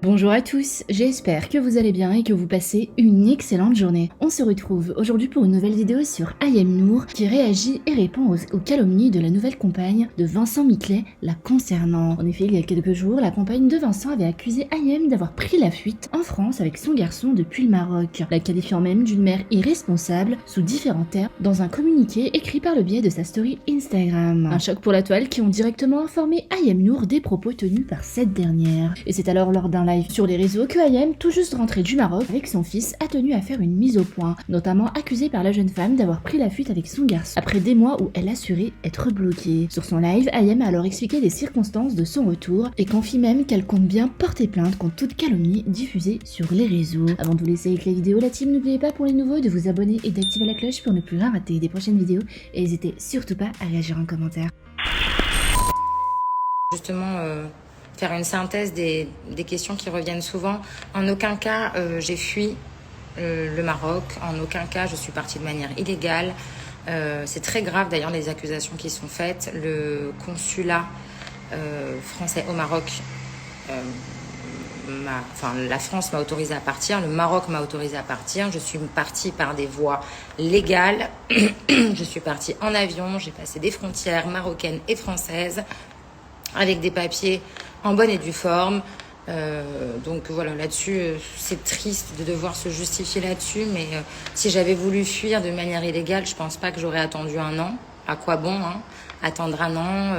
Bonjour à tous, j'espère que vous allez bien et que vous passez une excellente journée. On se retrouve aujourd'hui pour une nouvelle vidéo sur Ayem Nour qui réagit et répond aux calomnies de la nouvelle compagne de Vincent Miclet la concernant. En effet, il y a quelques jours, la compagne de Vincent avait accusé Ayem d'avoir pris la fuite en France avec son garçon depuis le Maroc, la qualifiant même d'une mère irresponsable sous différents termes dans un communiqué écrit par le biais de sa story Instagram. Un choc pour la toile qui ont directement informé Ayem Nour des propos tenus par cette dernière. Et c'est alors lors d'un live sur les réseaux que Ayem, tout juste rentré du Maroc avec son fils, a tenu à faire une mise au point, notamment accusée par la jeune femme d'avoir pris la fuite avec son garçon, après des mois où elle assurait être bloquée. Sur son live, Ayem a alors expliqué les circonstances de son retour et confie même qu'elle compte bien porter plainte contre toute calomnie diffusée sur les réseaux. Avant de vous laisser avec la vidéo, la team, n'oubliez pas pour les nouveaux de vous abonner et d'activer la cloche pour ne plus rien rater des prochaines vidéos et n'hésitez surtout pas à réagir en commentaire. Justement, faire une synthèse des questions qui reviennent souvent. En aucun cas, j'ai fui le Maroc. En aucun cas, je suis partie de manière illégale. C'est très grave d'ailleurs les accusations qui sont faites. Le consulat français au Maroc, la France m'a autorisé à partir, le Maroc m'a autorisé à partir. Je suis partie par des voies légales. Je suis partie en avion, j'ai passé des frontières marocaines et françaises avec des papiers en bonne et due forme. Donc voilà, là-dessus, c'est triste de devoir se justifier là-dessus, mais si j'avais voulu fuir de manière illégale, je pense pas que j'aurais attendu un an. À quoi bon, hein, attendre un an,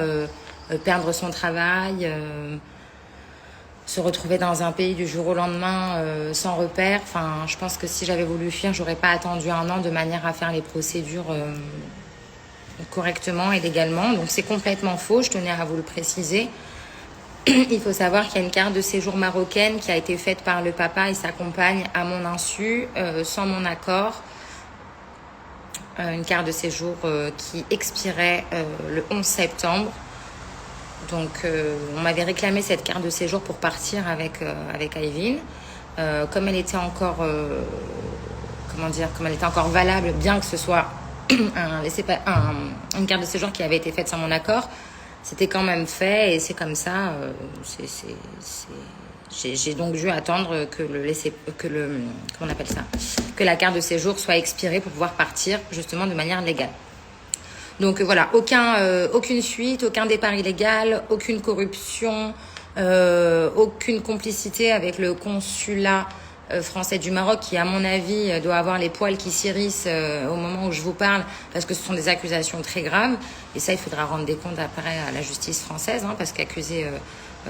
perdre son travail, se retrouver dans un pays du jour au lendemain sans repère. Enfin, je pense que si j'avais voulu fuir, j'aurais pas attendu un an de manière à faire les procédures correctement et légalement. Donc c'est complètement faux, je tenais à vous le préciser. Il faut savoir qu'il y a une carte de séjour marocaine qui a été faite par le papa et sa compagne à mon insu, sans mon accord. Une carte de séjour qui expirait le 11 septembre. Donc on m'avait réclamé cette carte de séjour pour partir avec Ayvin. Comme elle était encore comme elle était encore valable, bien que ce soit une carte de séjour qui avait été faite sans mon accord, c'était quand même fait et c'est comme ça. J'ai donc dû attendre que la carte de séjour soit expirée pour pouvoir partir justement de manière légale. Donc voilà, aucune fuite, aucun départ illégal, aucune corruption, aucune complicité avec le consulat français du Maroc qui, à mon avis, doit avoir les poils qui s'hérissent au moment où je vous parle, parce que ce sont des accusations très graves. Et ça, il faudra rendre des comptes après à la justice française, hein, parce qu'accuser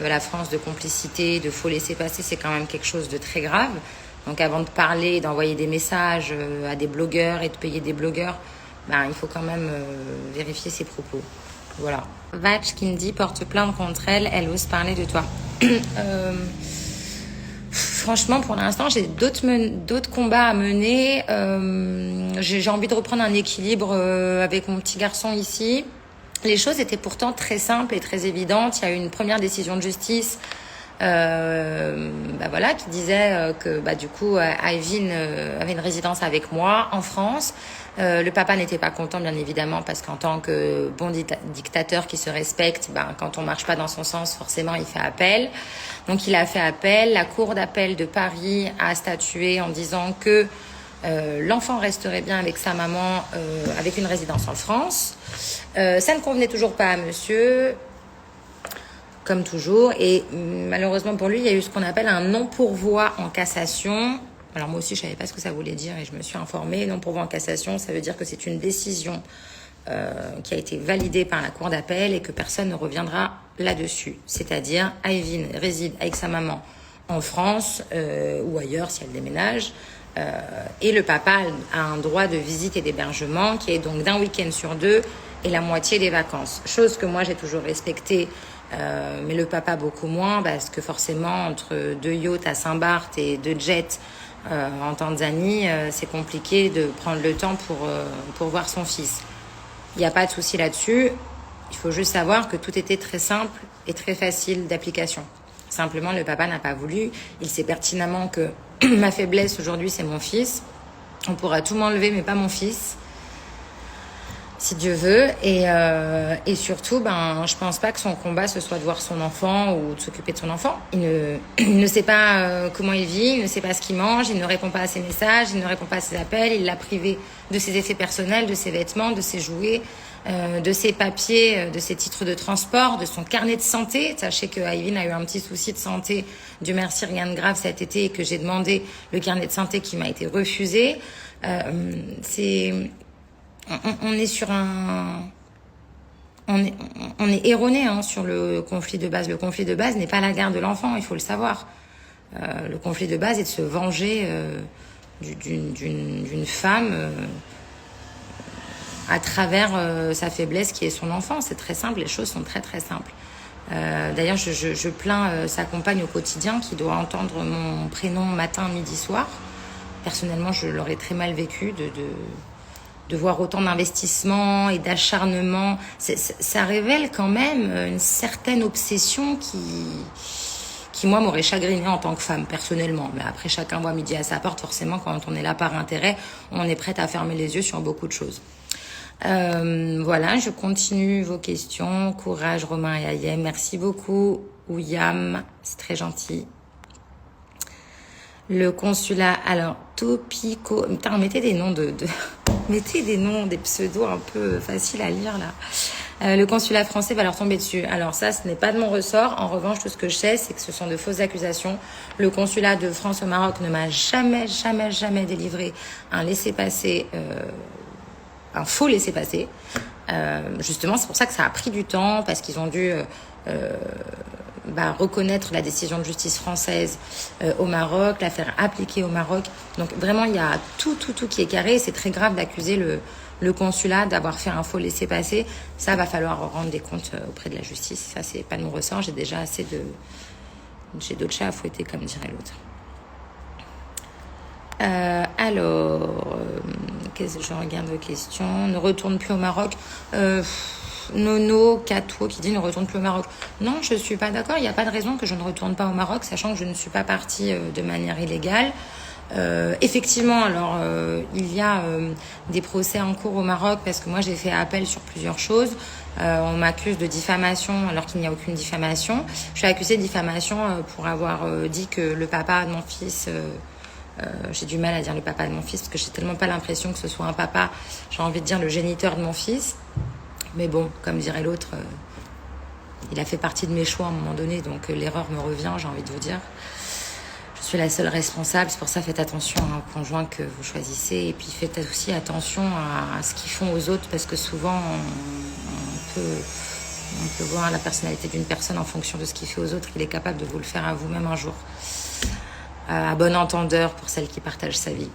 la France de complicité, de faux laissez-passer, c'est quand même quelque chose de très grave. Donc avant de parler, d'envoyer des messages à des blogueurs et de payer des blogueurs, il faut quand même vérifier ses propos. Voilà. Vatch qui me dit porte plainte contre elle, elle ose parler de toi. Franchement, pour l'instant, j'ai d'autres combats à mener. J'ai envie de reprendre un équilibre avec mon petit garçon ici. Les choses étaient pourtant très simples et très évidentes. Il y a eu une première décision de justice qui disait que du coup, Ayvin avait une résidence avec moi en France. Le papa n'était pas content, bien évidemment, parce qu'en tant que bon dictateur qui se respecte, quand on marche pas dans son sens, forcément, il fait appel. Donc, il a fait appel. La cour d'appel de Paris a statué en disant que l'enfant resterait bien avec sa maman, avec une résidence en France. Ça ne convenait toujours pas à monsieur, comme toujours. Et malheureusement pour lui, il y a eu ce qu'on appelle un non-pourvoi en cassation. Alors moi aussi, je savais pas ce que ça voulait dire et je me suis informée. Non-pourvoi en cassation, ça veut dire que c'est une décision qui a été validée par la cour d'appel et que personne ne reviendra là-dessus. C'est-à-dire, Ayvin réside avec sa maman en France ou ailleurs si elle déménage. Et le papa a un droit de visite et d'hébergement qui est donc d'un week-end sur 2 et la moitié des vacances. Chose que moi, j'ai toujours respectée. Mais le papa beaucoup moins, parce que forcément entre 2 yachts à Saint-Barth et 2 jets en Tanzanie, c'est compliqué de prendre le temps pour voir son fils. Il n'y a pas de souci là-dessus. Il faut juste savoir que tout était très simple et très facile d'application. Simplement, le papa n'a pas voulu. Il sait pertinemment que ma faiblesse aujourd'hui, c'est mon fils. On pourra tout m'enlever, mais pas mon fils. si Dieu veut. Et surtout, je pense pas que son combat ce soit de voir son enfant ou de s'occuper de son enfant. Il ne sait pas comment il vit, il ne sait pas ce qu'il mange, il ne répond pas à ses messages, il ne répond pas à ses appels, il l'a privé de ses effets personnels, de ses vêtements, de ses jouets, de ses papiers, de ses titres de transport, de son carnet de santé. Sachez que Ivin a eu un petit souci de santé, Dieu merci, rien de grave cet été, et que j'ai demandé le carnet de santé qui m'a été refusé. On est sur on est erroné sur le conflit de base. Le conflit de base n'est pas la garde de l'enfant, il faut le savoir. Le conflit de base est de se venger d'une femme à travers sa faiblesse qui est son enfant. C'est très simple, les choses sont très très simples. D'ailleurs, je plains sa compagne au quotidien qui doit entendre mon prénom matin, midi, soir. Personnellement, je l'aurais très mal vécu de voir autant d'investissement et d'acharnement. Ça révèle quand même une certaine obsession qui moi, m'aurait chagrinée en tant que femme, personnellement. Mais après, chacun voit midi à sa porte. Forcément, quand on est là par intérêt, on est prête à fermer les yeux sur beaucoup de choses. Voilà, je continue vos questions. Courage, Romain et Ayem. Merci beaucoup, Ouyam. C'est très gentil. Le consulat, alors, Topico. Putain, mettez des noms mettez des noms, des pseudos un peu faciles à lire, là. Le consulat français va leur tomber dessus. Alors ça, ce n'est pas de mon ressort. En revanche, tout ce que je sais, c'est que ce sont de fausses accusations. Le consulat de France au Maroc ne m'a jamais délivré un laissez-passer, un faux laissez-passer. Justement, c'est pour ça que ça a pris du temps, parce qu'ils ont dû reconnaître la décision de justice française au Maroc, la faire appliquer au Maroc. Donc vraiment, il y a tout qui est carré. C'est très grave d'accuser le consulat d'avoir fait un faux laissez-passer. Ça va falloir rendre des comptes auprès de la justice. Ça, c'est pas de mon ressort. J'ai déjà j'ai d'autres chats à fouetter, comme dirait l'autre. Je regarde vos questions. Ne retourne plus au Maroc. Nono Kato qui dit ne retourne plus au Maroc. Non, je suis pas d'accord. Il n'y a pas de raison que je ne retourne pas au Maroc, sachant que je ne suis pas partie de manière illégale. Effectivement, alors il y a des procès en cours au Maroc parce que moi j'ai fait appel sur plusieurs choses. On m'accuse de diffamation alors qu'il n'y a aucune diffamation. Je suis accusée de diffamation pour avoir dit que le papa de mon fils... j'ai du mal à dire le papa de mon fils parce que j'ai tellement pas l'impression que ce soit un papa. J'ai envie de dire le géniteur de mon fils. Mais bon, comme dirait l'autre, il a fait partie de mes choix à un moment donné, donc l'erreur me revient, j'ai envie de vous dire. Je suis la seule responsable, c'est pour ça faites attention au conjoint que vous choisissez, et puis faites aussi attention à ce qu'ils font aux autres, parce que souvent on peut voir la personnalité d'une personne en fonction de ce qu'il fait aux autres. Il est capable de vous le faire à vous-même un jour. À bon entendeur pour celle qui partage sa vie.